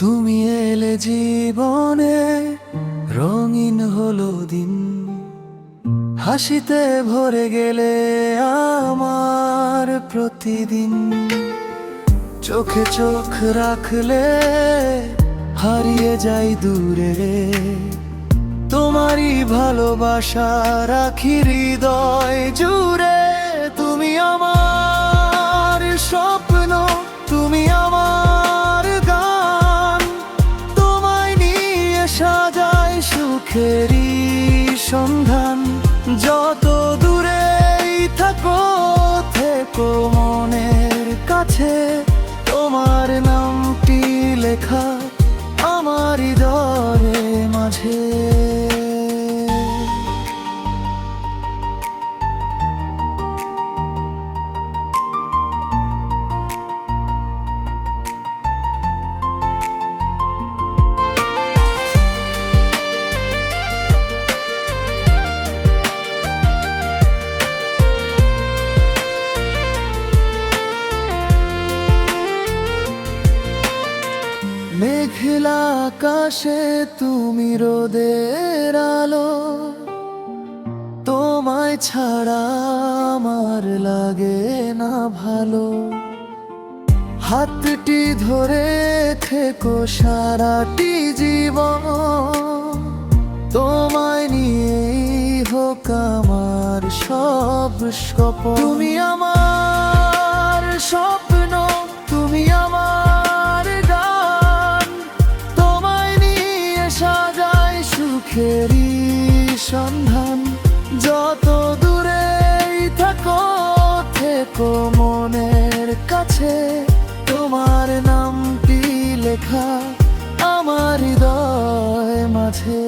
তুমি এলে জীবনে, রঙিন হলো দিন, হাসিতে ভরে গেলে আমার প্রতিদিন। চোখে চোখ রাখলে হারিয়ে যাই দূরে, তোমারই ভালোবাসা রাখি হৃদয় জুড়ে। তুমি আমার স্বপ্ন, তুমি আমার গান, তোমায় নিয়ে সাজাই সুখেরই সন্ধান। যত দূরেই থাকো থেকো মনের কাছে, তোমার নামটি লেখা আমার হৃদয়ের মাঝে। মেঘলা আকাশে তুমি রোদের আলো, তোমায় ছাড়া আমার লাগে না ভালো। হাতটি ধরে থেকো সারাটি জীবন, তোমায় নিয়েই হোক আমার সব স্বপ্ন। তুমি আমার স্বপ্ন, তুমি আমার গান, তোমায় নিয়ে সাজাই সুখেরই সন্ধান। যত দূরেই থাকো থেকো মনের কাছে, তোমার নামটি লেখা আমার হৃদয় মাঝে।